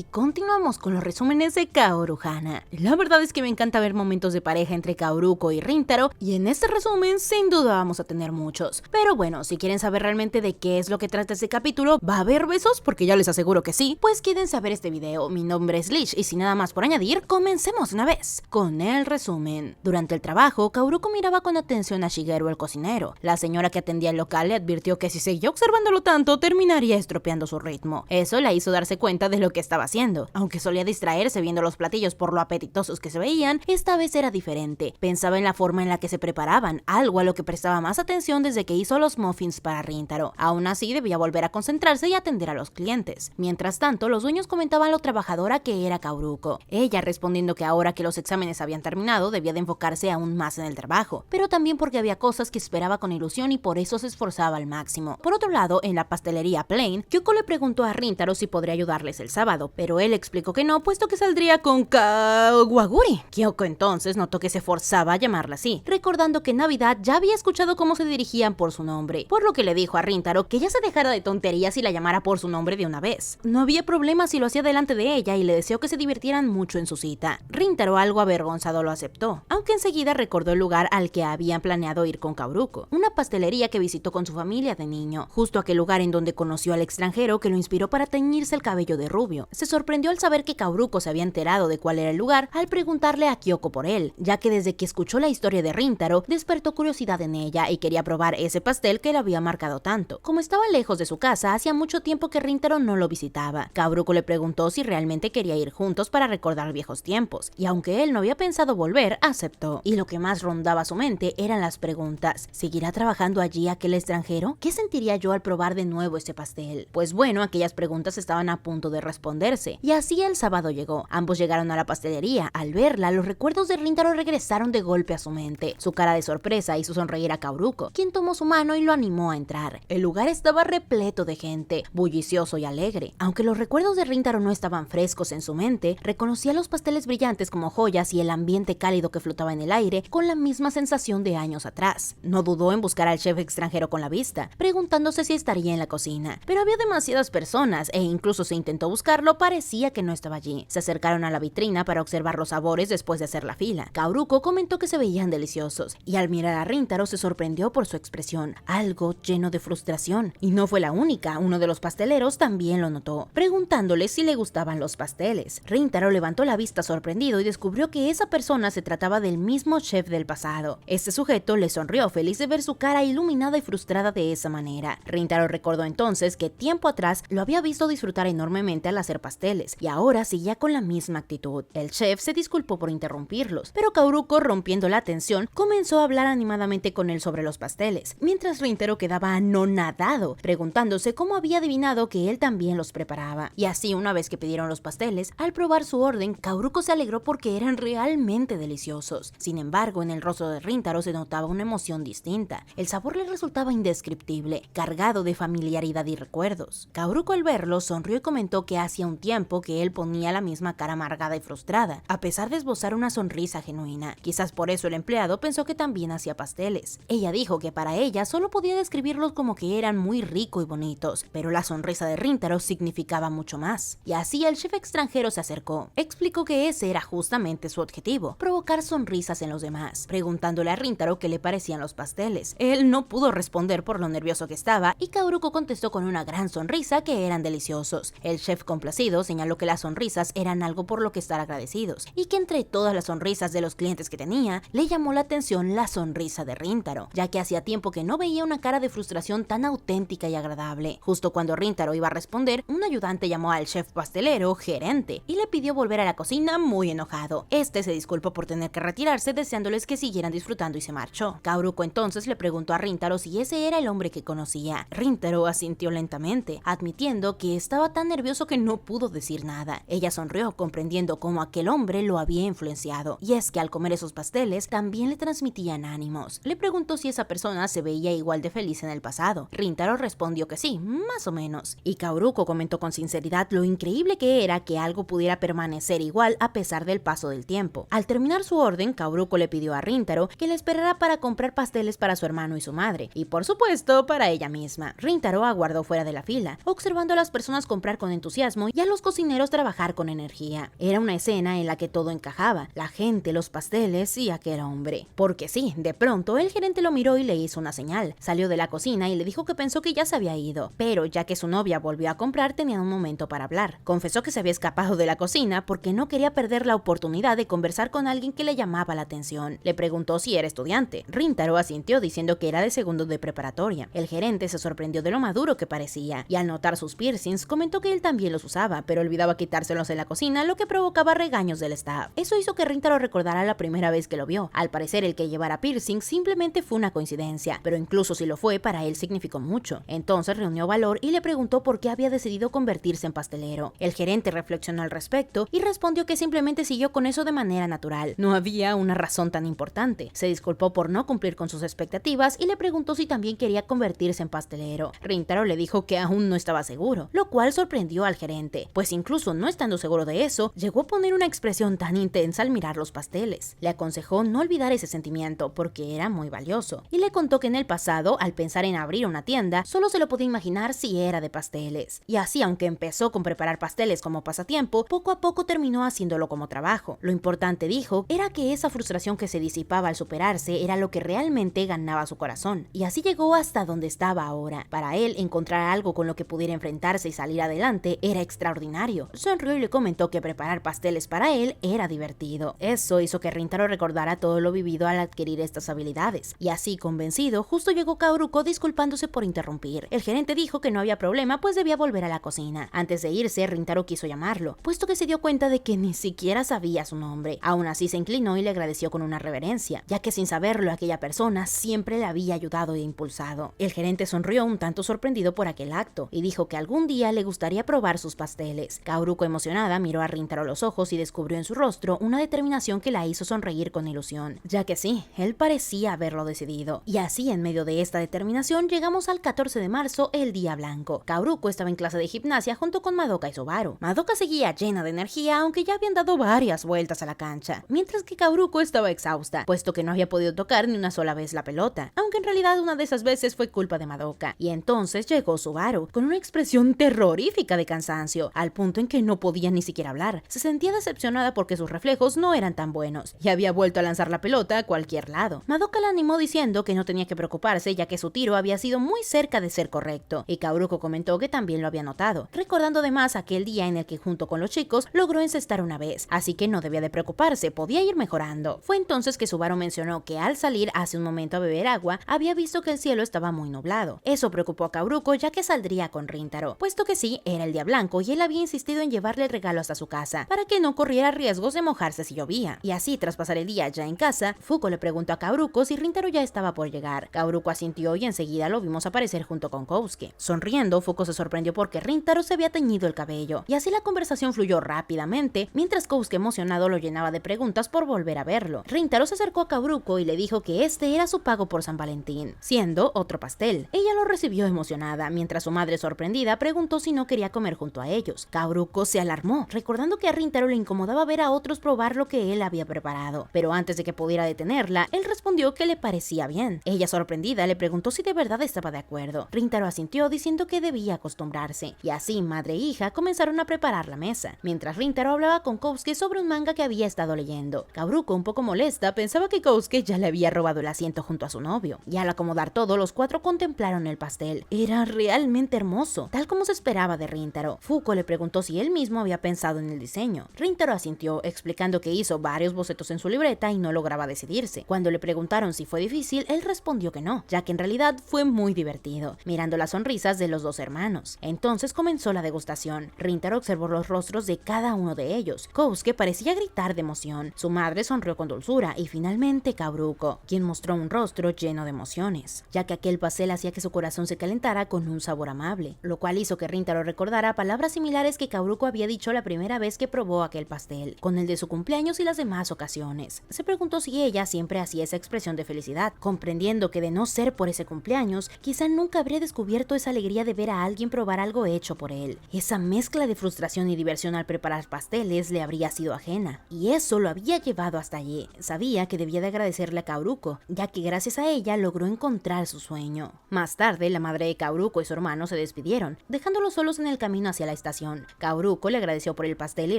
Y continuamos con los resúmenes de Kaoru Hana. La verdad es que me encanta ver momentos de pareja entre Kaoruko y Rintaro, y en este resumen sin duda vamos a tener muchos. Pero bueno, si quieren saber realmente de qué es lo que trata este capítulo, ¿va a haber besos? Porque ya les aseguro que sí. Pues quédense a ver este video. Mi nombre es Lish y sin nada más por añadir, comencemos una vez con el resumen. Durante el trabajo, Kaoruko miraba con atención a Shigeru, el cocinero. La señora que atendía el local le advirtió que si seguía observándolo tanto, terminaría estropeando su ritmo. Eso la hizo darse cuenta de lo que estaba haciendo. Aunque solía distraerse viendo los platillos por lo apetitosos que se veían, esta vez era diferente. Pensaba en la forma en la que se preparaban, algo a lo que prestaba más atención desde que hizo los muffins para Rintaro. Aún así, debía volver a concentrarse y atender a los clientes. Mientras tanto, los dueños comentaban lo trabajadora que era Kaoruko. Ella respondiendo que ahora que los exámenes habían terminado, debía de enfocarse aún más en el trabajo, pero también porque había cosas que esperaba con ilusión y por eso se esforzaba al máximo. Por otro lado, en la pastelería Plain, Kyoko le preguntó a Rintaro si podría ayudarles el sábado, pero él explicó que no, puesto que saldría con Kawaguri. Kyoko entonces notó que se forzaba a llamarla así, recordando que en Navidad ya había escuchado cómo se dirigían por su nombre, por lo que le dijo a Rintaro que ya se dejara de tonterías y la llamara por su nombre de una vez. No había problema si lo hacía delante de ella y le deseó que se divirtieran mucho en su cita. Rintaro, algo avergonzado, lo aceptó, aunque enseguida recordó el lugar al que habían planeado ir con Kaoruko, una pastelería que visitó con su familia de niño, justo aquel lugar en donde conoció al extranjero que lo inspiró para teñirse el cabello de rubio. Se sorprendió al saber que Kaoruko se había enterado de cuál era el lugar al preguntarle a Kyoko por él, ya que desde que escuchó la historia de Rintaro despertó curiosidad en ella y quería probar ese pastel que le había marcado tanto. Como estaba lejos de su casa, hacía mucho tiempo que Rintaro no lo visitaba. Kaoruko le preguntó si realmente quería ir juntos para recordar viejos tiempos, y aunque él no había pensado volver, aceptó. Y lo que más rondaba su mente eran las preguntas. ¿Seguirá trabajando allí aquel extranjero? ¿Qué sentiría yo al probar de nuevo este pastel? Pues bueno, aquellas preguntas estaban a punto de responderse, y así el sábado llegó. Ambos llegaron a la pastelería. Al verla, los recuerdos de Rintaro regresaron de golpe a su mente. Su cara de sorpresa hizo sonreír a Kaoruko, quien tomó su mano y lo animó a entrar. El lugar estaba repleto de gente, bullicioso y alegre. Aunque los recuerdos de Rintaro no estaban frescos en su mente, reconocía los pasteles brillantes como joyas y el ambiente cálido que flotaba en el aire con la misma sensación de años atrás. No dudó en buscar al chef extranjero con la vista, preguntándose si estaría en la cocina, pero había demasiadas personas e incluso se intentó buscarlo, parecía que no estaba allí. Se acercaron a la vitrina para observar los sabores después de hacer la fila. Kaoruko comentó que se veían deliciosos, y al mirar a Rintaro se sorprendió por su expresión, algo lleno de frustración. Y no fue la única, uno de los pasteleros también lo notó, preguntándole si le gustaban los pasteles. Rintaro levantó la vista sorprendido y descubrió que esa persona se trataba del mismo chef del pasado. Este sujeto le sonrió, feliz de ver su cara iluminada y frustrada de esa manera. Rintaro recordó entonces que tiempo atrás lo había visto disfrutar enormemente al hacer pasteles, y ahora seguía con la misma actitud. El chef se disculpó por interrumpirlos, pero Kaoruko, rompiendo la tensión, comenzó a hablar animadamente con él sobre los pasteles, mientras Rintaro quedaba anonadado, preguntándose cómo había adivinado que él también los preparaba. Y así, una vez que pidieron los pasteles, al probar su orden, Kaoruko se alegró porque eran realmente deliciosos. Sin embargo, en el rostro de Rintaro se notaba una emoción distinta. El sabor le resultaba indescriptible, cargado de familiaridad y recuerdos. Kaoruko, al verlo, sonrió y comentó que hacía un tiempo que él ponía la misma cara amargada y frustrada, a pesar de esbozar una sonrisa genuina. Quizás por eso el empleado pensó que también hacía pasteles. Ella dijo que para ella solo podía describirlos como que eran muy ricos y bonitos, pero la sonrisa de Rintaro significaba mucho más. Y así el chef extranjero se acercó. Explicó que ese era justamente su objetivo, provocar sonrisas en los demás, preguntándole a Rintaro qué le parecían los pasteles. Él no pudo responder por lo nervioso que estaba, y Kaoruko contestó con una gran sonrisa que eran deliciosos. El chef, complacido, señaló que las sonrisas eran algo por lo que estar agradecidos, y que entre todas las sonrisas de los clientes que tenía, le llamó la atención la sonrisa de Rintaro, ya que hacía tiempo que no veía una cara de frustración tan auténtica y agradable. Justo cuando Rintaro iba a responder, un ayudante llamó al chef pastelero gerente y le pidió volver a la cocina muy enojado. Este se disculpó por tener que retirarse, deseándoles que siguieran disfrutando, y se marchó. Kaoruko entonces le preguntó a Rintaro si ese era el hombre que conocía. Rintaro asintió lentamente, admitiendo que estaba tan nervioso que no pudo decir nada. Ella sonrió, comprendiendo cómo aquel hombre lo había influenciado, y es que al comer esos pasteles también le transmitían ánimos. Le preguntó si esa persona se veía igual de feliz en el pasado. Rintaro respondió que sí, más o menos, y Kaoruko comentó con sinceridad lo increíble que era que algo pudiera permanecer igual a pesar del paso del tiempo. Al terminar su orden, Kaoruko le pidió a Rintaro que le esperara para comprar pasteles para su hermano y su madre, y por supuesto para ella misma. Rintaro aguardó fuera de la fila, observando a las personas comprar con entusiasmo, y al los cocineros trabajar con energía. Era una escena en la que todo encajaba, la gente, los pasteles y aquel hombre. Porque sí, de pronto el gerente lo miró y le hizo una señal. Salió de la cocina y le dijo que pensó que ya se había ido, pero ya que su novia volvió a comprar tenían un momento para hablar. Confesó que se había escapado de la cocina porque no quería perder la oportunidad de conversar con alguien que le llamaba la atención. Le preguntó si era estudiante. Rintaro asintió diciendo que era de segundo de preparatoria. El gerente se sorprendió de lo maduro que parecía y al notar sus piercings comentó que él también los usaba, pero olvidaba quitárselos en la cocina, lo que provocaba regaños del staff. Eso hizo que Rintaro recordara la primera vez que lo vio. Al parecer el que llevara piercings simplemente fue una coincidencia, pero incluso si lo fue, para él significó mucho. Entonces reunió valor y le preguntó por qué había decidido convertirse en pastelero. El gerente reflexionó al respecto y respondió que simplemente siguió con eso de manera natural. No había una razón tan importante. Se disculpó por no cumplir con sus expectativas y le preguntó si también quería convertirse en pastelero. Rintaro le dijo que aún no estaba seguro, lo cual sorprendió al gerente, pues incluso no estando seguro de eso, llegó a poner una expresión tan intensa al mirar los pasteles. Le aconsejó no olvidar ese sentimiento porque era muy valioso, y le contó que en el pasado, al pensar en abrir una tienda, solo se lo podía imaginar si era de pasteles. Y así, aunque empezó con preparar pasteles como pasatiempo, poco a poco terminó haciéndolo como trabajo. Lo importante, dijo, era que esa frustración que se disipaba al superarse era lo que realmente ganaba su corazón, y así llegó hasta donde estaba ahora. Para él, encontrar algo con lo que pudiera enfrentarse y salir adelante era extraordinario. Sonrió y le comentó que preparar pasteles para él era divertido. Eso hizo que Rintaro recordara todo lo vivido al adquirir estas habilidades, y así convencido, justo llegó Kaoruko disculpándose por interrumpir. El gerente dijo que no había problema, pues debía volver a la cocina. Antes de irse, Rintaro quiso llamarlo, puesto que se dio cuenta de que ni siquiera sabía su nombre. Aún así se inclinó y le agradeció con una reverencia, ya que sin saberlo aquella persona siempre le había ayudado e impulsado. El gerente sonrió un tanto sorprendido por aquel acto, y dijo que algún día le gustaría probar sus pasteles. Kaoruko, emocionada, miró a Rintaro a los ojos y descubrió en su rostro una determinación que la hizo sonreír con ilusión, ya que sí, él parecía haberlo decidido. Y así, en medio de esta determinación, llegamos al 14 de marzo, el día blanco. Kaoruko estaba en clase de gimnasia junto con Madoka y Subaru. Madoka seguía llena de energía, aunque ya habían dado varias vueltas a la cancha, mientras que Kaoruko estaba exhausta, puesto que no había podido tocar ni una sola vez la pelota, aunque en realidad una de esas veces fue culpa de Madoka. Y entonces llegó Subaru, con una expresión terrorífica de cansancio, al punto en que no podía ni siquiera hablar. Se sentía decepcionada porque sus reflejos no eran tan buenos, y había vuelto a lanzar la pelota a cualquier lado. Madoka la animó diciendo que no tenía que preocuparse, ya que su tiro había sido muy cerca de ser correcto, y Kaoruko comentó que también lo había notado, recordando además aquel día en el que junto con los chicos logró encestar una vez, así que no debía de preocuparse, podía ir mejorando. Fue entonces que Subaru mencionó que al salir hace un momento a beber agua, había visto que el cielo estaba muy nublado. Eso preocupó a Kaoruko, ya que saldría con Rintaro, puesto que sí, era el día blanco y él había insistido en llevarle el regalo hasta su casa, para que no corriera riesgos de mojarse si llovía. Y así, tras pasar el día ya en casa, Fuko le preguntó a Kaoruko si Rintaro ya estaba por llegar. Kaoruko asintió y enseguida lo vimos aparecer junto con Kousuke. Sonriendo, Fuko se sorprendió porque Rintaro se había teñido el cabello, y así la conversación fluyó rápidamente, mientras Kousuke emocionado lo llenaba de preguntas por volver a verlo. Rintaro se acercó a Kaoruko y le dijo que este era su pago por San Valentín, siendo otro pastel. Ella lo recibió emocionada, mientras su madre, sorprendida, preguntó si no quería comer junto a ellos. Kaoruko se alarmó, recordando que a Rintaro le incomodaba ver a otros probar lo que él había preparado, pero antes de que pudiera detenerla, él respondió que le parecía bien. Ella, sorprendida, le preguntó si de verdad estaba de acuerdo. Rintaro asintió diciendo que debía acostumbrarse, y así madre e hija comenzaron a preparar la mesa, mientras Rintaro hablaba con Kousuke sobre un manga que había estado leyendo. Kaoruko, un poco molesta, pensaba que Kousuke ya le había robado el asiento junto a su novio, y al acomodar todo, los cuatro contemplaron el pastel. Era realmente hermoso, tal como se esperaba de Rintaro. Fuko le preguntó si él mismo había pensado en el diseño. Rintaro asintió, explicando que hizo varios bocetos en su libreta y no lograba decidirse. Cuando le preguntaron si fue difícil, él respondió que no, ya que en realidad fue muy divertido, mirando las sonrisas de los dos hermanos. Entonces comenzó la degustación. Rintaro observó los rostros de cada uno de ellos. Kousuke parecía gritar de emoción, su madre sonrió con dulzura, y finalmente Kaoruko, quien mostró un rostro lleno de emociones, ya que aquel pastel hacía que su corazón se calentara con un sabor amable, lo cual hizo que Rintaro recordara palabras similares que Kaoruko había dicho la primera vez que probó aquel pastel, con el de su cumpleaños y las demás ocasiones. Se preguntó si ella siempre hacía esa expresión de felicidad, comprendiendo que de no ser por ese cumpleaños, quizá nunca habría descubierto esa alegría de ver a alguien probar algo hecho por él. Esa mezcla de frustración y diversión al preparar pasteles le habría sido ajena, y eso lo había llevado hasta allí. Sabía que debía de agradecerle a Kaoruko, ya que gracias a ella logró encontrar su sueño. Más tarde, la madre de Kaoruko y su hermano se despidieron, dejándolos solos en el camino hacia la estación felicitación. Kaoruko le agradeció por el pastel y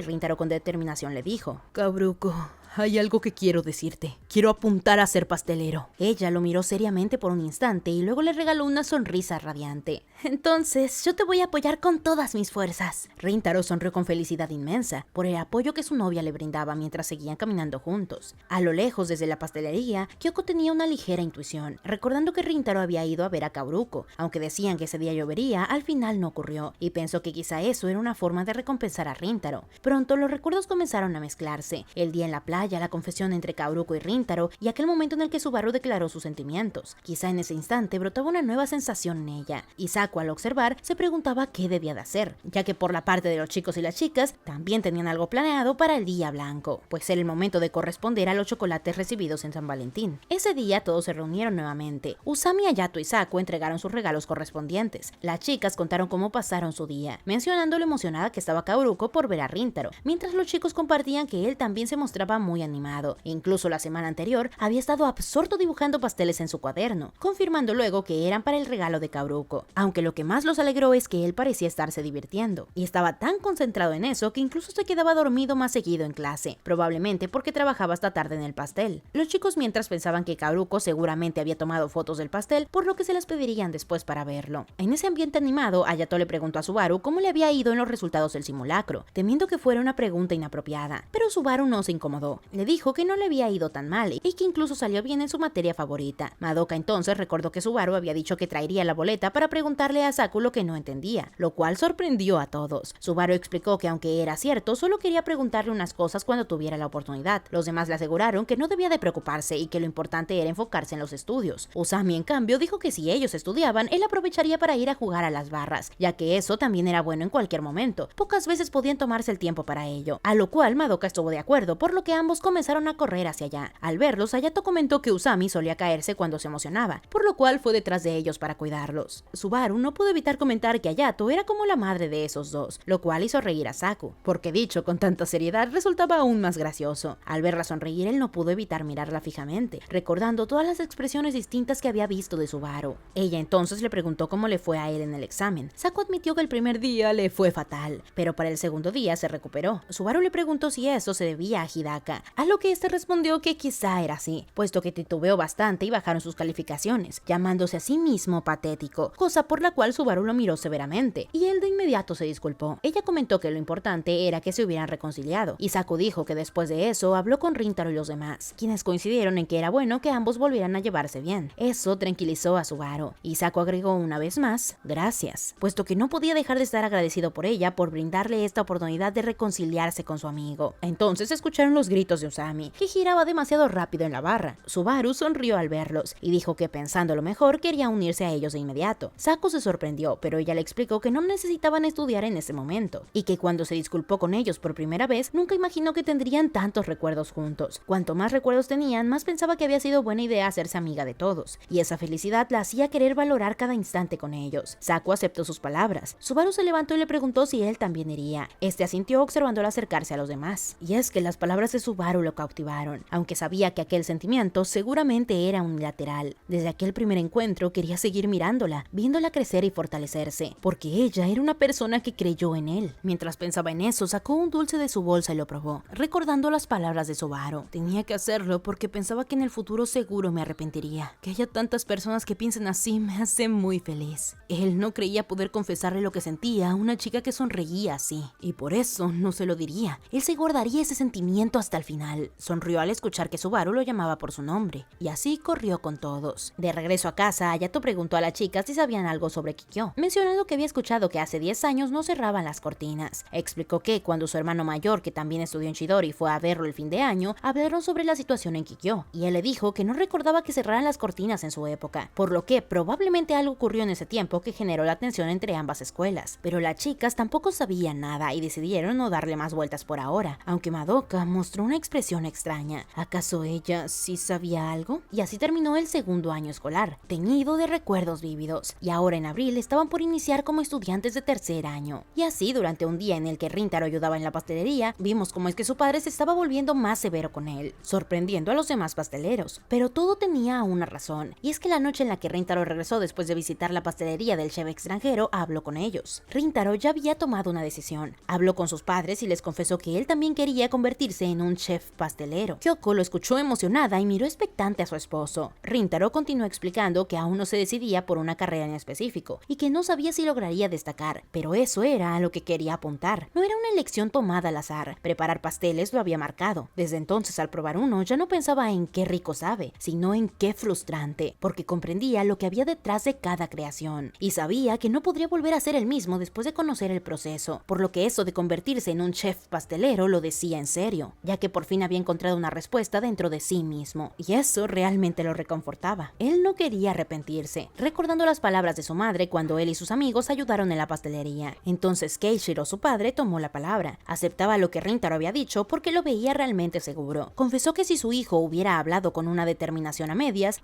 Rintaro con determinación le dijo: Kaoruko, hay algo que quiero decirte. Quiero apuntar a ser pastelero. Ella lo miró seriamente por un instante y luego le regaló una sonrisa radiante. Entonces, yo te voy a apoyar con todas mis fuerzas. Rintaro sonrió con felicidad inmensa por el apoyo que su novia le brindaba mientras seguían caminando juntos. A lo lejos, desde la pastelería, Kyoko tenía una ligera intuición, recordando que Rintaro había ido a ver a Kaoruko. Aunque decían que ese día llovería, al final no ocurrió, y pensó que quizá eso era una forma de recompensar a Rintaro. Pronto los recuerdos comenzaron a mezclarse. El día en la playa, la confesión entre Kaoruko y Rintaro, y aquel momento en el que Subaru declaró sus sentimientos. Quizá en ese instante brotaba una nueva sensación en ella, y Saku al observar se preguntaba qué debía de hacer, ya que por la parte de los chicos y las chicas también tenían algo planeado para el día blanco, pues era el momento de corresponder a los chocolates recibidos en San Valentín. Ese día todos se reunieron nuevamente. Usami, Hayato y Saku entregaron sus regalos correspondientes. Las chicas contaron cómo pasaron su día, mencionando lo emocionada que estaba Kaoruko por ver a Rintaro, mientras los chicos compartían que él también se mostraba muy animado. Incluso la semana anterior había estado absorto dibujando pasteles en su cuaderno, confirmando luego que eran para el regalo de Kaoruko, aunque lo que más los alegró es que él parecía estarse divirtiendo, y estaba tan concentrado en eso que incluso se quedaba dormido más seguido en clase, probablemente porque trabajaba hasta tarde en el pastel. Los chicos mientras pensaban que Kaoruko seguramente había tomado fotos del pastel, por lo que se las pedirían después para verlo. En ese ambiente animado, Hayato le preguntó a Subaru cómo le había ido en los resultados del simulacro, temiendo que fuera una pregunta inapropiada, pero Subaru no se incomodó. Le dijo que no le había ido tan mal y que incluso salió bien en su materia favorita. Madoka entonces recordó que Subaru había dicho que traería la boleta para preguntarle a Saku lo que no entendía, lo cual sorprendió a todos. Subaru explicó que aunque era cierto, solo quería preguntarle unas cosas cuando tuviera la oportunidad. Los demás le aseguraron que no debía de preocuparse y que lo importante era enfocarse en los estudios. Usami, en cambio, dijo que si ellos estudiaban, él aprovecharía para ir a jugar a las barras, ya que eso también era bueno en cualquier momento. Pocas veces podían tomarse el tiempo para ello, a lo cual Madoka estuvo de acuerdo, por lo que ambos comenzaron a correr hacia allá. Al verlos, Hayato comentó que Usami solía caerse cuando se emocionaba, por lo cual fue detrás de ellos para cuidarlos. Subaru no pudo evitar comentar que Hayato era como la madre de esos dos, lo cual hizo reír a Saku, porque dicho con tanta seriedad resultaba aún más gracioso. Al verla sonreír, él no pudo evitar mirarla fijamente, recordando todas las expresiones distintas que había visto de Subaru. Ella entonces le preguntó cómo le fue a él en el examen. Saku admitió que el primer día le fue fatal, pero para el segundo día se recuperó. Subaru le preguntó si eso se debía a Hidaka, a lo que este respondió que quizá era así, puesto que titubeó bastante y bajaron sus calificaciones, llamándose a sí mismo patético, cosa por la cual Subaru lo miró severamente, y él de inmediato se disculpó. Ella comentó que lo importante era que se hubieran reconciliado, y Saku dijo que después de eso habló con Rintaro y los demás, quienes coincidieron en que era bueno que ambos volvieran a llevarse bien. Eso tranquilizó a Subaru, y Saku agregó una vez más, gracias, puesto que no podía dejar de estar agradecido por ella por brindarle esta oportunidad de reconciliarse con su amigo. Entonces escucharon los gritos de Usami, que giraba demasiado rápido en la barra. Subaru sonrió al verlos, y dijo que pensando lo mejor quería unirse a ellos de inmediato. Saku se sorprendió, pero ella le explicó que no necesitaban estudiar en ese momento, y que cuando se disculpó con ellos por primera vez, nunca imaginó que tendrían tantos recuerdos juntos. Cuanto más recuerdos tenían, más pensaba que había sido buena idea hacerse amiga de todos, y esa felicidad la hacía querer valorar cada instante con ellos. Saku aceptó sus palabras. Subaru se levantó y le preguntó si él también iría. Este asintió observándolo acercarse a los demás, y es que las palabras de Subaru lo cautivaron, aunque sabía que aquel sentimiento seguramente era unilateral. Desde aquel primer encuentro quería seguir mirándola, viéndola crecer y fortalecerse, porque ella era una persona que creyó en él. Mientras pensaba en eso, sacó un dulce de su bolsa y lo probó, recordando las palabras de Subaru. Tenía que hacerlo porque pensaba que en el futuro seguro me arrepentiría. Que haya tantas personas que piensen así me hace muy feliz. Él no creía poder confesarle lo que sentía a una chica que sonreía así, y por eso no se lo diría. Él se guardaría ese sentimiento hasta el final. Sonrió al escuchar que Subaru lo llamaba por su nombre, y así corrió con todos. De regreso a casa, Hayato preguntó a las chicas si sabían algo sobre Kikyo, mencionando que había escuchado que hace 10 años no cerraban las cortinas. Explicó que cuando su hermano mayor, que también estudió en Chidori, fue a verlo el fin de año, hablaron sobre la situación en Kikyo, y él le dijo que no recordaba que cerraran las cortinas en su época, por lo que probablemente algo ocurrió en ese tiempo que generó la tensión entre ambas escuelas. Pero las chicas tampoco sabían nada y decidieron no darle más vueltas por ahora, aunque Madoka mostró una expresión extraña. ¿Acaso ella sí sabía algo? Y así terminó el segundo año escolar, teñido de recuerdos vívidos, y ahora en abril estaban por iniciar como estudiantes de tercer año. Y así, durante un día en el que Rintaro ayudaba en la pastelería, vimos cómo es que su padre se estaba volviendo más severo con él, sorprendiendo a los demás pasteleros. Pero todo tenía una razón, y es que la noche en la que Rintaro regresó después de visitar la pastelería del chef extranjero, habló con ellos. Rintaro ya había tomado una decisión. Habló con sus padres y les confesó que él también quería convertirse en un chef pastelero. Kyoko lo escuchó emocionada y miró expectante a su esposo. Rintaro continuó explicando que aún no se decidía por una carrera en específico y que no sabía si lograría destacar, pero eso era a lo que quería apuntar. No era una elección tomada al azar. Preparar pasteles lo había marcado. Desde entonces, al probar uno, ya no pensaba en qué rico sabe, sino en qué frustrante, porque comprendía lo que había detrás de cada creación y sabía que no podría volver a ser el mismo después de conocer el proceso, por lo que eso de convertirse en un chef pastelero lo decía en serio, ya que por fin había encontrado una respuesta dentro de sí mismo, y eso realmente lo reconfortaba. Él no quería arrepentirse, recordando las palabras de su madre cuando él y sus amigos ayudaron en la pastelería. Entonces Keishiro, su padre, tomó la palabra. Aceptaba lo que Rintaro había dicho porque lo veía realmente seguro. Confesó que si su hijo hubiera hablado con una determinación a medias,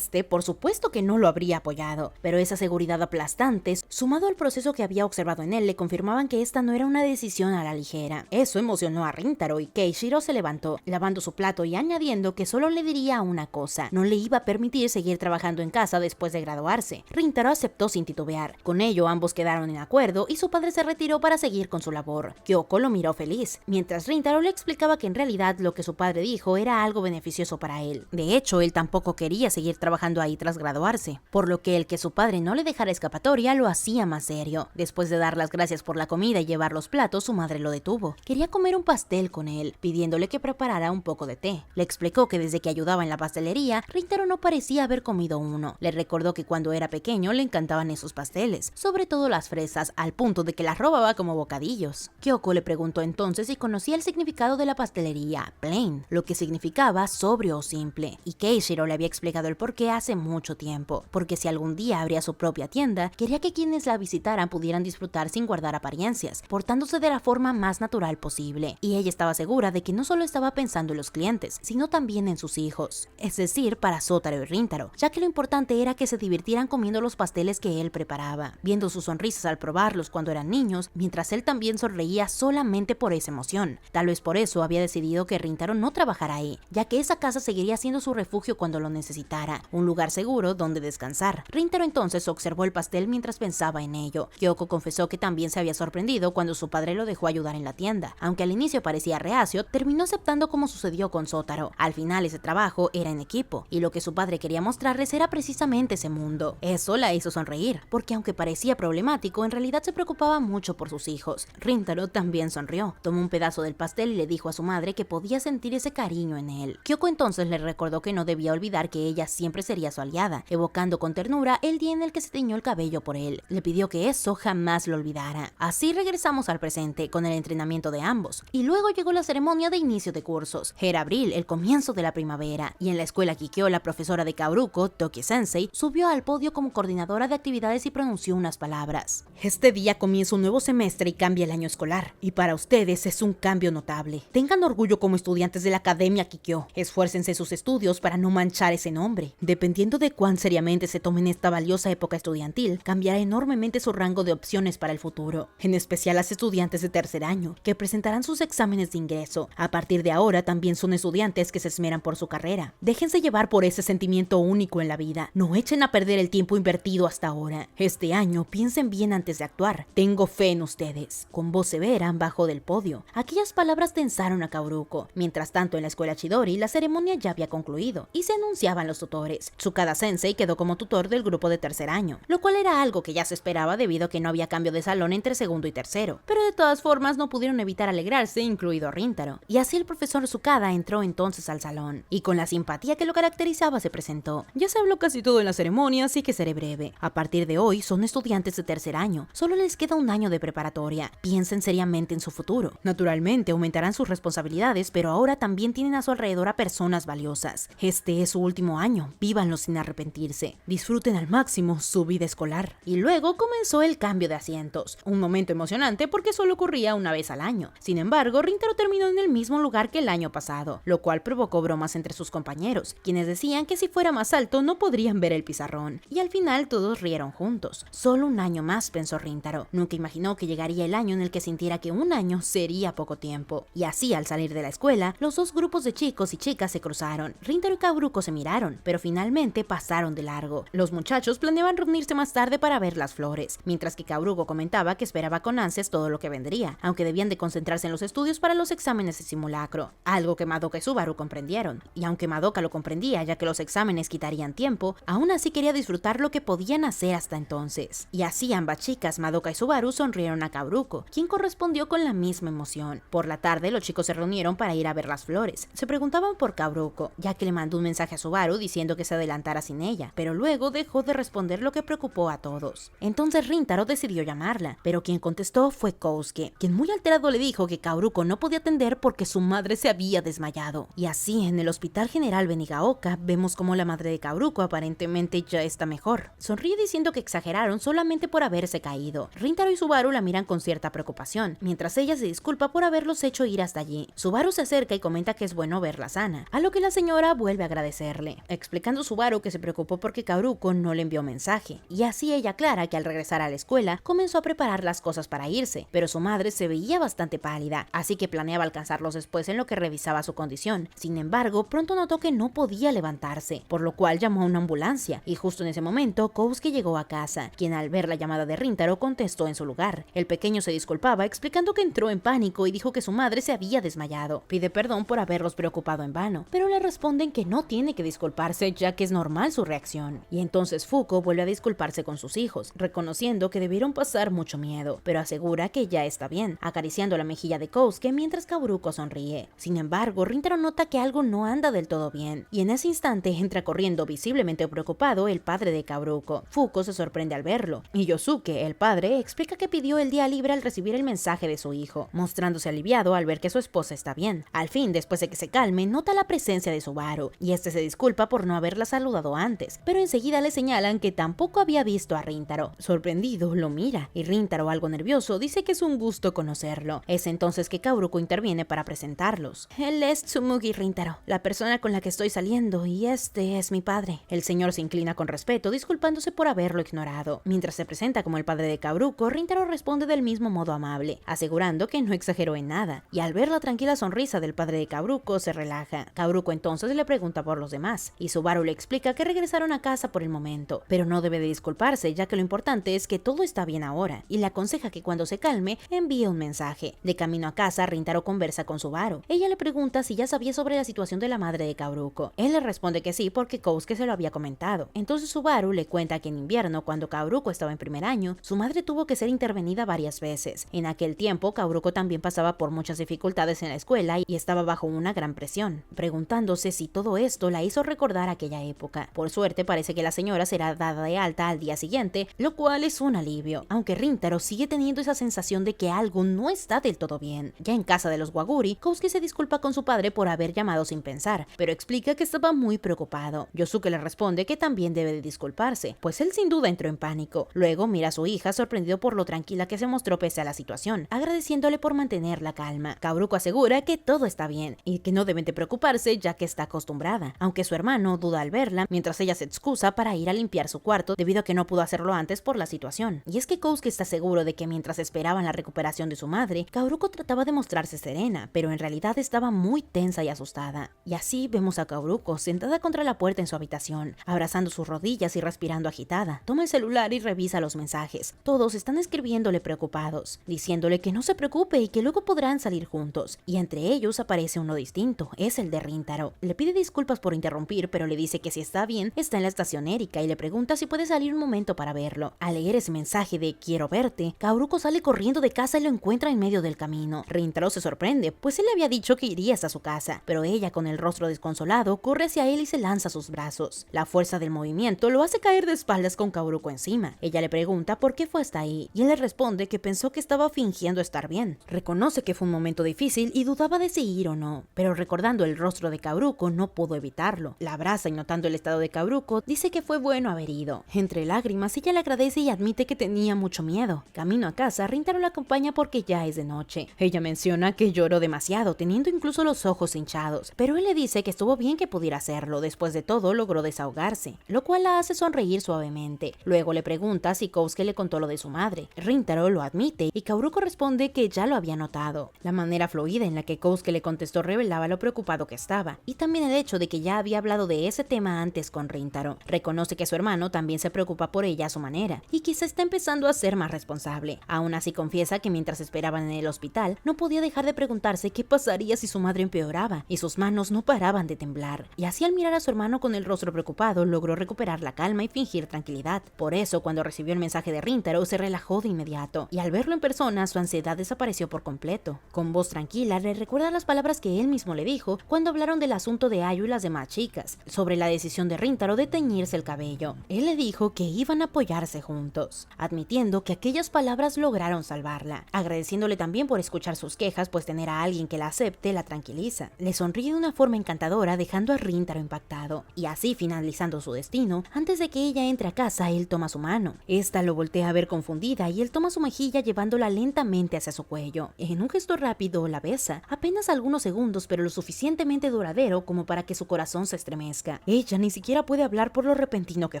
por supuesto que no lo habría apoyado, pero esa seguridad aplastante, sumado al proceso que había observado en él, le confirmaban que esta no era una decisión a la ligera. Eso emocionó a Rintaro y Keishiro se levantó, lavando su plato y añadiendo que solo le diría una cosa: no le iba a permitir seguir trabajando en casa después de graduarse. Rintaro aceptó sin titubear. Con ello, ambos quedaron en acuerdo y su padre se retiró para seguir con su labor. Kyoko lo miró feliz, mientras Rintaro le explicaba que en realidad lo que su padre dijo era algo beneficioso para él. De hecho, él tampoco quería seguir trabajando ahí tras graduarse, por lo que el que su padre no le dejara escapatoria lo hacía más serio. Después de dar las gracias por la comida y llevar los platos, su madre lo detuvo. Quería comer un pastel con él, pidiéndole que preparara un poco de té. Le explicó que desde que ayudaba en la pastelería, Rintaro no parecía haber comido uno. Le recordó que cuando era pequeño le encantaban esos pasteles, sobre todo las fresas, al punto de que las robaba como bocadillos. Kyoko le preguntó entonces si conocía el significado de la pastelería, plain, lo que significaba sobrio o simple, y Keishiro le había explicado el porqué hace mucho tiempo, porque si algún día abría su propia tienda, quería que quienes la visitaran pudieran disfrutar sin guardar apariencias, portándose de la forma más natural posible, y ella estaba segura de que no solo estaba pensando en los clientes, sino también en sus hijos, es decir, para Sotaro y Rintaro, ya que lo importante era que se divirtieran comiendo los pasteles que él preparaba, viendo sus sonrisas al probarlos cuando eran niños, mientras él también sonreía solamente por esa emoción. Tal vez por eso había decidido que Rintaro no trabajara ahí, ya que esa casa seguiría siendo su refugio cuando lo necesitara, un lugar seguro donde descansar. Rintaro entonces observó el pastel mientras pensaba en ello. Kyoko confesó que también se había sorprendido cuando su padre lo dejó ayudar en la tienda. Aunque al inicio parecía reacio, terminó aceptando como sucedió con Sotaro. Al final ese trabajo era en equipo, y lo que su padre quería mostrarles era precisamente ese mundo. Eso la hizo sonreír, porque aunque parecía problemático, en realidad se preocupaba mucho por sus hijos. Rintaro también sonrió, tomó un pedazo del pastel y le dijo a su madre que podía sentir ese cariño en él. Kyoko entonces le recordó que no debía olvidar que ella siempre sería su aliada, evocando con ternura el día en el que se teñió el cabello por él. Le pidió que eso jamás lo olvidara. Así regresamos al presente, con el entrenamiento de ambos, y luego llegó la ceremonia de inicio de cursos. Era abril, el comienzo de la primavera, y en la escuela Kikyo, la profesora de Kaoruko, Toki Sensei, subió al podio como coordinadora de actividades y pronunció unas palabras. Este día comienza un nuevo semestre y cambia el año escolar, y para ustedes es un cambio notable. Tengan orgullo como estudiantes de la Academia Kikyo. Esfuércense en sus estudios para no manchar ese nombre. Dependiendo de cuán seriamente se tomen esta valiosa época estudiantil, cambiará enormemente su rango de opciones para el futuro, en especial las estudiantes de tercer año, que presentarán sus exámenes de ingreso. A partir de ahora también son estudiantes que se esmeran por su carrera. Déjense llevar por ese sentimiento único en la vida. No echen a perder el tiempo invertido hasta ahora. Este año piensen bien antes de actuar. Tengo fe en ustedes. Con voz severa bajó del podio. Aquellas palabras tensaron a Kaoruko. Mientras tanto, en la escuela Chidori, la ceremonia ya había concluido y se anunciaban los tutores. Tsukada Sensei quedó como tutor del grupo de tercer año, lo cual era algo que ya se esperaba debido a que no había cambio de salón entre segundo y tercero. Pero de todas formas no pudieron evitar alegrarse, incluido Rintaro. Y así el profesor Tsukada entró entonces al salón, y con la simpatía que lo caracterizaba se presentó. Ya se habló casi todo en la ceremonia, así que seré breve. A partir de hoy son estudiantes de tercer año. Solo les queda un año de preparatoria. Piensen seriamente en su futuro. Naturalmente aumentarán sus responsabilidades, pero ahora también tienen a su alrededor a personas valiosas. Este es su último año. Vívanlo sin arrepentirse. Disfruten al máximo su vida escolar. Y luego comenzó el cambio de asientos. Un momento emocionante porque solo ocurría una vez al año. Sin embargo, Rintaro terminó en el mismo lugar que el año pasado, lo cual provocó bromas entre sus compañeros, quienes decían que si fuera más alto no podrían ver el pizarrón. Y al final todos rieron juntos. Solo un año más, pensó Rintaro. Nunca imaginó que llegaría el año en el que sintiera que un año sería poco tiempo. Y así, al salir de la escuela, los dos grupos de chicos y chicas se cruzaron. Rintaro y Kaoruko se miraron, pero finalmente pasaron de largo. Los muchachos planeaban reunirse más tarde para ver las flores, mientras que Kaoruko comentaba comentaba que esperaba con ansias todo lo que vendría, aunque debían de concentrarse en los estudios para los exámenes de simulacro, algo que Madoka y Subaru comprendieron. Y aunque Madoka lo comprendía ya que los exámenes quitarían tiempo, aún así quería disfrutar lo que podían hacer hasta entonces. Y así ambas chicas, Madoka y Subaru, sonrieron a Kaoruko, quien correspondió con la misma emoción. Por la tarde los chicos se reunieron para ir a ver las flores. Se preguntaban por Kaoruko, ya que le mandó un mensaje a Subaru diciendo que se adelantara sin ella, pero luego dejó de responder, lo que preocupó a todos. Entonces Rintaro decidió llamarla, pero quien contestó fue Kousuke, quien muy alterado le dijo que Kaoruko no podía atender porque su madre se había desmayado. Y así, en el Hospital General Benigaoka, vemos como la madre de Kaoruko aparentemente ya está mejor. Sonríe diciendo que exageraron solamente por haberse caído. Rintaro y Subaru la miran con cierta preocupación, mientras ella se disculpa por haberlos hecho ir hasta allí. Subaru se acerca y comenta que es bueno verla sana, a lo que la señora vuelve a agradecerle, explicando Subaru que se preocupó porque Kaoruko no le envió mensaje, y así ella aclara que al regresar a la escuela comenzó a preparar las cosas para irse, pero su madre se veía bastante pálida, así que planeaba alcanzarlos después en lo que revisaba su condición. Sin embargo, pronto notó que no podía levantarse, por lo cual llamó a una ambulancia, y justo en ese momento Kousuke llegó a casa, quien al ver la llamada de Rintaro contestó en su lugar. El pequeño se disculpaba explicando que entró en pánico y dijo que su madre se había desmayado. Pide perdón por haberlos preocupado en vano, pero le responden que no tiene que disculparse ya que es normal su reacción. Y entonces Fuko vuelve a disculparse con sus hijos, reconociendo que debieron pasar mucho miedo, pero asegura que ya está bien, acariciando la mejilla de Kousuke mientras Kaoruko sonríe. Sin embargo, Rintaro nota que algo no anda del todo bien, y en ese instante entra corriendo visiblemente preocupado el padre de Kaoruko. Fuko se sorprende al verlo, y Yosuke, el padre, explica que pidió el día libre al recibir el mensaje de su hijo, mostrándose aliviado al ver que su esposa está bien. Al fin, después de que se calme, nota la presencia de Subaru, y este se disculpa por no haberla saludado antes, pero enseguida le señalan que tampoco había visto a Rintaro. Sorprendido, lo mira, y Rintaro, algo nervioso, dice que es un gusto conocerlo. Es entonces que Kaoruko interviene para presentarlos. Él es Tsumugi Rintaro, la persona con la que estoy saliendo, y este es mi padre. El señor se inclina con respeto, disculpándose por haberlo ignorado. Mientras se presenta como el padre de Kaoruko, Rintaro responde del mismo modo amable, asegurando que no exageró en nada, y al ver la tranquila sonrisa del padre de Kaoruko se relaja. Kaoruko entonces le pregunta por los demás, y Subaru le explica que regresaron a casa por el momento, pero no debe de disculparse ya que lo importante es que todo está bien ahora, y le aconseja que cuando se calme envíe un mensaje. De camino a casa, Rintaro conversa con Subaru. Ella le pregunta si ya sabía sobre la situación de la madre de Kaoruko. Él le responde que sí porque Kousuke se lo había comentado. Entonces Subaru le cuenta que en invierno, cuando Kaoruko estaba en primer año, su madre tuvo que ser intervenida varias veces. En aquel tiempo, Kaoruko también pasaba por muchas dificultades en la escuela y estaba bajo una gran presión, preguntándose si todo esto la hizo recordar aquella época. Por suerte, parece que la señora será dada de alta al día siguiente, lo cual es un alivio, aunque Rintaro sigue teniendo esa sensación de que algo no está del todo bien. Ya en casa de los Waguri, Kousuke se disculpa con su padre por haber llamado sin pensar, pero explica que estaba muy preocupado. Yosuke le responde que también debe de disculparse, pues él sin duda entró en pánico. Luego mira a su hija sorprendido por lo tranquila que se mostró pese a la situación, agradeciéndole por mantener la calma. Kaoruko asegura que todo está bien y que no deben de preocuparse ya que está acostumbrada, aunque su hermano duda al verla, mientras ella se excusa para ir a limpiar su cuarto debido a que no pudo hacerlo antes por la situación. Y es que Kousuke está seguro de que mientras esperaban la recuperación de su madre, Kaoruko trataba de mostrarse serena, pero en realidad estaba muy tensa y asustada. Y así vemos a Kaoruko sentada contra la puerta en su habitación, abrazando sus rodillas y respirando agitada. Toma el celular y revisa los mensajes. Todos están escribiéndole preocupados, diciéndole que no se preocupe y que luego podrán salir juntos. Y entre ellos aparece uno distinto, es el de Rintaro. Le pide disculpas por interrumpir, pero le dice que si está bien, está en la estación Erika y le pregunta si puede salir un momento para verlo. Al leer ese mensaje de quiero verte, Kaoruko sale corriendo de casa y lo encuentra en medio del camino. Rintaro se sorprende, pues él le había dicho que iría hasta su casa, pero ella con el rostro desconsolado corre hacia él y se lanza a sus brazos. La fuerza del movimiento lo hace caer de espaldas con Kaoruko encima. Ella le pregunta por qué fue hasta ahí y él le responde que pensó que estaba fingiendo estar bien. Reconoce que fue un momento difícil y dudaba de si ir o no, pero recordando el rostro de Kaoruko no pudo evitarlo. La abraza y notando el estado de Kaoruko dice que fue bueno haber ido. Entre lágrimas ella le agradece y admite que tenía mucho miedo. Camino a casa, Rintaro la acompaña porque ya es de noche. Ella menciona que lloró demasiado, teniendo incluso los ojos hinchados, pero él le dice que estuvo bien que pudiera hacerlo, después de todo logró desahogarse, lo cual la hace sonreír suavemente. Luego le pregunta si Kousuke le contó lo de su madre. Rintaro lo admite y Kaoruko responde que ya lo había notado. La manera fluida en la que Kousuke le contestó revelaba lo preocupado que estaba, y también el hecho de que ya había hablado de ese tema antes con Rintaro. Reconoce que su hermano también se preocupa por ella a su manera, y quizá está empezando a ser más irresponsable. Aún así confiesa que mientras esperaban en el hospital, no podía dejar de preguntarse qué pasaría si su madre empeoraba, y sus manos no paraban de temblar. Y así al mirar a su hermano con el rostro preocupado, logró recuperar la calma y fingir tranquilidad. Por eso, cuando recibió el mensaje de Rintaro, se relajó de inmediato, y al verlo en persona, su ansiedad desapareció por completo. Con voz tranquila, le recuerda las palabras que él mismo le dijo cuando hablaron del asunto de Ayu y las demás chicas, sobre la decisión de Rintaro de teñirse el cabello. Él le dijo que iban a apoyarse juntos, admitiendo que aquellas palabras lograron salvarla, agradeciéndole también por escuchar sus quejas, pues tener a alguien que la acepte la tranquiliza. Le sonríe de una forma encantadora, dejando a Rintaro impactado, y así finalizando su destino. Antes de que ella entre a casa, él toma su mano. Esta lo voltea a ver confundida y él toma su mejilla llevándola lentamente hacia su cuello. En un gesto rápido la besa, apenas algunos segundos, pero lo suficientemente duradero como para que su corazón se estremezca. Ella ni siquiera puede hablar por lo repentino que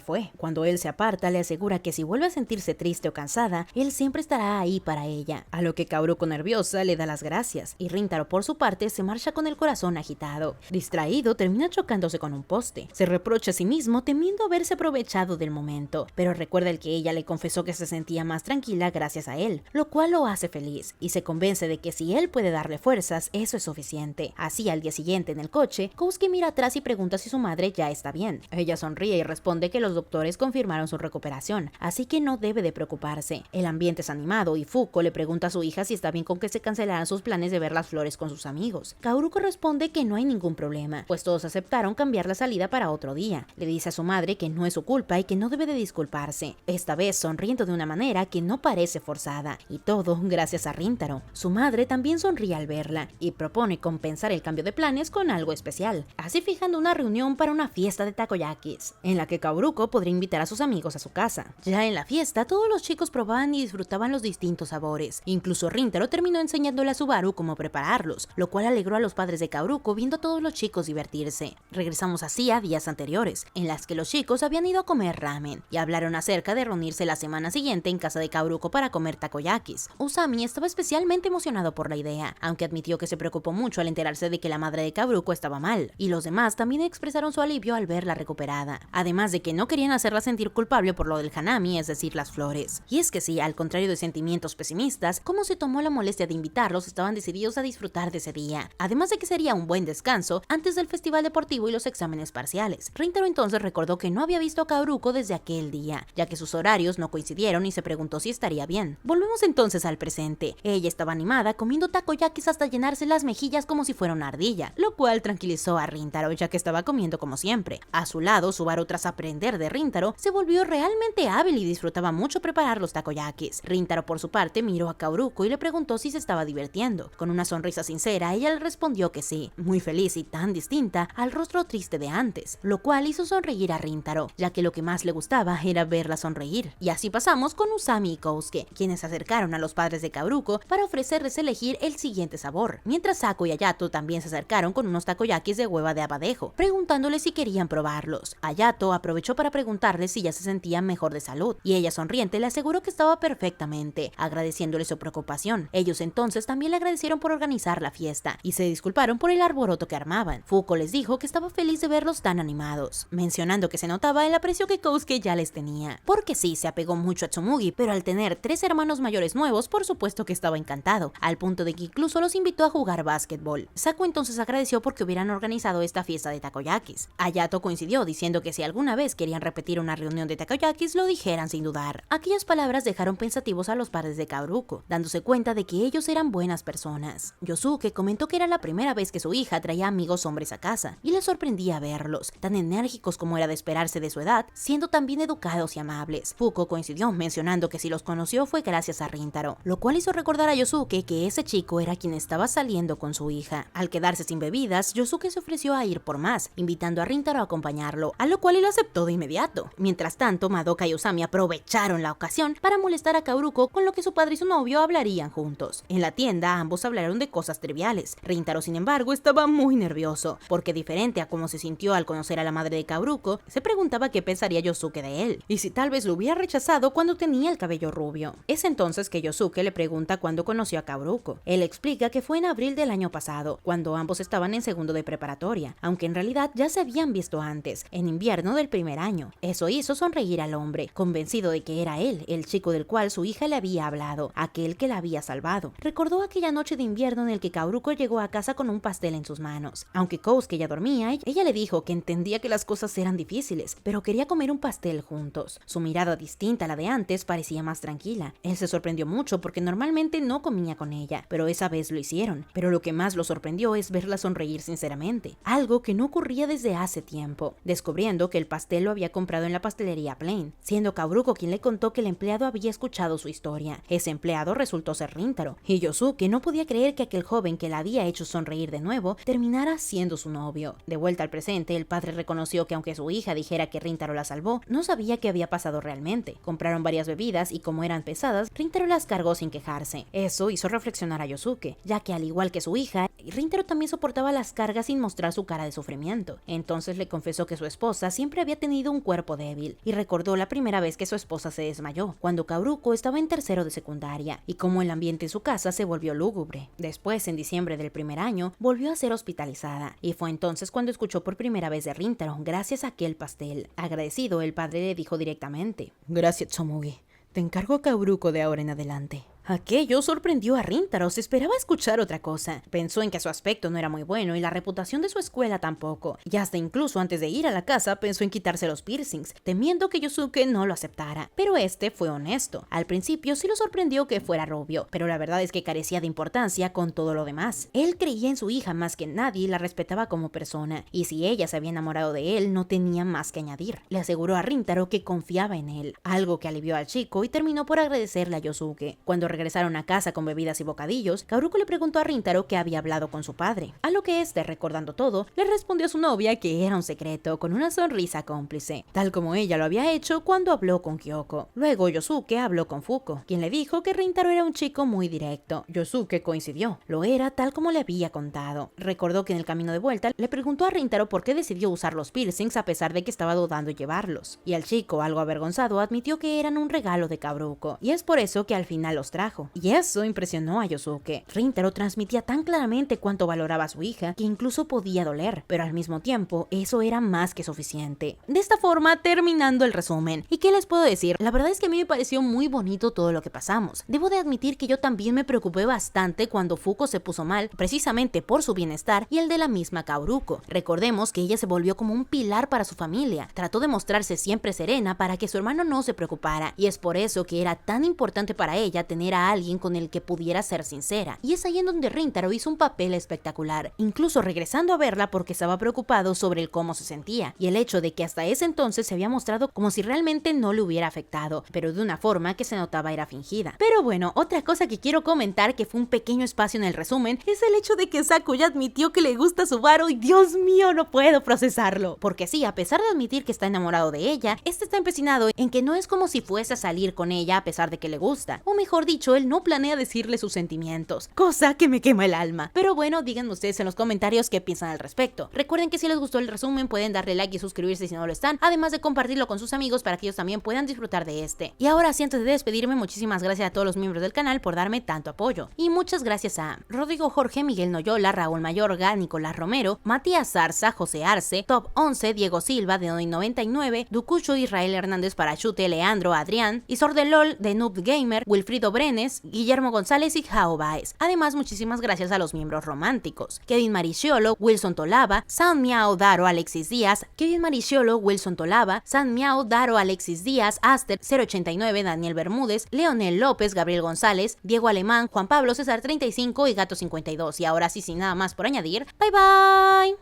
fue. Cuando él se aparta, le asegura que si vuelve a sentirse triste o cansada, él siempre estará ahí para ella, a lo que Kaoruko, nerviosa, le da las gracias, y Rintaro por su parte se marcha con el corazón agitado. Distraído, termina chocándose con un poste. Se reprocha a sí mismo temiendo haberse aprovechado del momento, pero recuerda el que ella le confesó que se sentía más tranquila gracias a él, lo cual lo hace feliz, y se convence de que si él puede darle fuerzas, eso es suficiente. Así, al día siguiente en el coche, Kousuke mira atrás y pregunta si su madre ya está bien. Ella sonríe y responde que los doctores confirmaron su recuperación, así que no debe de preocuparse. El ambiente es animado y Fuko le pregunta a su hija si está bien con que se cancelaran sus planes de ver las flores con sus amigos. Kaoruko responde que no hay ningún problema, pues todos aceptaron cambiar la salida para otro día. Le dice a su madre que no es su culpa y que no debe de disculparse, esta vez sonriendo de una manera que no parece forzada, y todo gracias a Rintaro. Su madre también sonríe al verla y propone compensar el cambio de planes con algo especial, así fijando una reunión para una fiesta de takoyakis, en la que Kaoruko podría invitar a sus amigos a su casa. Ya en la fiesta, todos los chicos probaban y disfrutaban los distintos sabores. Incluso Rintaro terminó enseñándole a Subaru cómo prepararlos, lo cual alegró a los padres de Kaoruko viendo a todos los chicos divertirse. Regresamos así a días anteriores, en las que los chicos habían ido a comer ramen, y hablaron acerca de reunirse la semana siguiente en casa de Kaoruko para comer takoyakis. Usami estaba especialmente emocionado por la idea, aunque admitió que se preocupó mucho al enterarse de que la madre de Kaoruko estaba mal, y los demás también expresaron su alivio al verla recuperada, además de que no querían hacerla sentir culpable por lo del hanami, es decir, las flores. Y es que sí, al contrario de sentimientos pesimistas, como se tomó la molestia de invitarlos, estaban decididos a disfrutar de ese día, además de que sería un buen descanso antes del festival deportivo y los exámenes parciales. Rintaro entonces recordó que no había visto a Kaoruko desde aquel día, ya que sus horarios no coincidieron, y se preguntó si estaría bien. Volvemos entonces al presente. Ella estaba animada comiendo takoyakis hasta llenarse las mejillas como si fuera una ardilla, lo cual tranquilizó a Rintaro, ya que estaba comiendo como siempre. A su lado, Subaru, tras aprender de Rintaro, se volvió realmente hábil y disfrutaba mucho preparar los takoyakis. Rintaro por su parte miró a Kaoruko y le preguntó si se estaba divirtiendo. Con una sonrisa sincera, ella le respondió que sí, muy feliz y tan distinta al rostro triste de antes, lo cual hizo sonreír a Rintaro, ya que lo que más le gustaba era verla sonreír. Y así pasamos con Usami y Kousuke, quienes se acercaron a los padres de Kaoruko para ofrecerles elegir el siguiente sabor, mientras Sako y Ayato también se acercaron con unos takoyakis de hueva de abadejo, preguntándoles si querían probarlos. Ayato aprovechó para preguntarles si ya se sentían mejor de salud, y ella sonriente le aseguró que estaba perfectamente, agradeciéndole su preocupación. Ellos entonces también le agradecieron por organizar la fiesta, y se disculparon por el alboroto que armaban. Fuko les dijo que estaba feliz de verlos tan animados, mencionando que se notaba el aprecio que Kousuke ya les tenía, porque sí, se apegó mucho a Tsumugi, pero al tener 3 hermanos mayores nuevos, por supuesto que estaba encantado, al punto de que incluso los invitó a jugar básquetbol. Sako entonces agradeció porque hubieran organizado esta fiesta de takoyakis. Ayato coincidió diciendo que si alguna vez querían repetir una reunión de takoyakis, lo dijeran sin dudar. Aquellas palabras dejaron pensativos a los padres de Kaoruko, dándose cuenta de que ellos eran buenas personas. Yosuke comentó que era la primera vez que su hija traía amigos hombres a casa, y le sorprendía verlos, tan enérgicos como era de esperarse de su edad, siendo tan bien educados y amables. Fuko coincidió mencionando que si los conoció fue gracias a Rintaro, lo cual hizo recordar a Yosuke que ese chico era quien estaba saliendo con su hija. Al quedarse sin bebidas, Yosuke se ofreció a ir por más, invitando a Rintaro a acompañarlo, a lo cual él aceptó de inmediato. Mientras tanto, Madoka y Usami aprovecharon la ocasión para molestar a Kaoruko, con lo que su padre y su novio hablarían juntos. En la tienda, ambos hablaron de cosas triviales. Rintaro, sin embargo, estaba muy nervioso, porque diferente a cómo se sintió al conocer a la madre de Kaoruko, se preguntaba qué pensaría Yosuke de él, y si tal vez lo hubiera rechazado cuando tenía el cabello rubio. Es entonces que Yosuke le pregunta cuándo conoció a Kaoruko. Él explica que fue en abril del año pasado, cuando ambos estaban en segundo de preparatoria, aunque en realidad ya se habían visto antes, en invierno del primer año. Eso hizo sonreír al hombre, convencido de que era él, el chico chico del cual su hija le había hablado, aquel que la había salvado. Recordó aquella noche de invierno en el que Kaoruko llegó a casa con un pastel en sus manos. Aunque Kousuke ya dormía, ella le dijo que entendía que las cosas eran difíciles, pero quería comer un pastel juntos. Su mirada, distinta a la de antes, parecía más tranquila. Él se sorprendió mucho porque normalmente no comía con ella, pero esa vez lo hicieron. Pero lo que más lo sorprendió es verla sonreír sinceramente, algo que no ocurría desde hace tiempo, descubriendo que el pastel lo había comprado en la pastelería Plain, siendo Kaoruko quien le contó que el empleado había escuchado su historia. Ese empleado resultó ser Rintaro, y Yosuke no podía creer que aquel joven que la había hecho sonreír de nuevo terminara siendo su novio. De vuelta al presente, el padre reconoció que aunque su hija dijera que Rintaro la salvó, no sabía qué había pasado realmente. Compraron varias bebidas y como eran pesadas, Rintaro las cargó sin quejarse. Eso hizo reflexionar a Yosuke, ya que al igual que su hija, Rintaro también soportaba las cargas sin mostrar su cara de sufrimiento. Entonces le confesó que su esposa siempre había tenido un cuerpo débil, y recordó la primera vez que su esposa se desmayó, cuando Kaoruko estaba en tercero de secundaria, y cómo el ambiente en su casa se volvió lúgubre. Después, en diciembre del primer año, volvió a ser hospitalizada, y fue entonces cuando escuchó por primera vez de Rintaro gracias a aquel pastel. Agradecido, el padre le dijo directamente: «Gracias, Tsumugi. Te encargo Kaoruko de ahora en adelante». Aquello sorprendió a Rintaro, se esperaba escuchar otra cosa. Pensó en que su aspecto no era muy bueno y la reputación de su escuela tampoco, y hasta incluso antes de ir a la casa pensó en quitarse los piercings, temiendo que Yosuke no lo aceptara. Pero este fue honesto. Al principio sí lo sorprendió que fuera rubio, pero la verdad es que carecía de importancia con todo lo demás. Él creía en su hija más que nadie y la respetaba como persona, y si ella se había enamorado de él, no tenía más que añadir. Le aseguró a Rintaro que confiaba en él, algo que alivió al chico y terminó por agradecerle a Yosuke. Cuando regresaron a casa con bebidas y bocadillos, Kaoruko le preguntó a Rintaro que había hablado con su padre, a lo que este, recordando todo, le respondió a su novia que era un secreto con una sonrisa cómplice, tal como ella lo había hecho cuando habló con Kyoko. Luego Yosuke habló con Fuko, quien le dijo que Rintaro era un chico muy directo. Yosuke coincidió, lo era tal como le había contado. Recordó que en el camino de vuelta le preguntó a Rintaro por qué decidió usar los piercings a pesar de que estaba dudando llevarlos, y el chico, algo avergonzado, admitió que eran un regalo de Kaoruko, y es por eso que al final los trajo. Y eso impresionó a Yosuke. Rintaro transmitía tan claramente cuánto valoraba a su hija que incluso podía doler, pero al mismo tiempo eso era más que suficiente. De esta forma, terminando el resumen. ¿Y qué les puedo decir? La verdad es que a mí me pareció muy bonito todo lo que pasamos. Debo de admitir que yo también me preocupé bastante cuando Fuko se puso mal, precisamente por su bienestar y el de la misma Kaoruko. Recordemos que ella se volvió como un pilar para su familia. Trató de mostrarse siempre serena para que su hermano no se preocupara, y es por eso que era tan importante para ella tener a alguien con el que pudiera ser sincera. Y es ahí en donde Rintaro hizo un papel espectacular, incluso regresando a verla porque estaba preocupado sobre el cómo se sentía, y el hecho de que hasta ese entonces se había mostrado como si realmente no le hubiera afectado, pero de una forma que se notaba era fingida. Pero bueno, otra cosa que quiero comentar, que fue un pequeño espacio en el resumen, es el hecho de que Saku ya admitió que le gusta Subaru, y Dios mío, no puedo procesarlo. Porque sí, a pesar de admitir que está enamorado de ella, este está empecinado en que no es como si fuese a salir con ella a pesar de que le gusta, o mejor dicho, él no planea decirle sus sentimientos, cosa que me quema el alma. Pero bueno, díganme ustedes en los comentarios qué piensan al respecto. Recuerden que si les gustó el resumen pueden darle like y suscribirse si no lo están, además de compartirlo con sus amigos para que ellos también puedan disfrutar de este. Y ahora sí, antes de despedirme, muchísimas gracias a todos los miembros del canal por darme tanto apoyo. Y muchas gracias a Rodrigo Jorge, Miguel Noyola, Raúl Mayorga, Nicolás Romero, Matías Zarza, José Arce, Top 11, Diego Silva de Noy 99, Ducucho, Israel Hernández Parachute, Leandro, Adrián, Isor de LOL, de Noob Gamer, Wilfrido Brenes, Guillermo González y Jao Baez. Además, muchísimas gracias a los miembros románticos: Kevin Mariciolo, Wilson Tolava, San Miao, Daro, Alexis Díaz, Kevin Mariciolo, Wilson Tolava, San Miao, Daro, Alexis Díaz, Aster 089, Daniel Bermúdez, Leonel López, Gabriel González, Diego Alemán, Juan Pablo, César 35 y Gato 52. Y ahora sí, sin nada más por añadir, bye bye.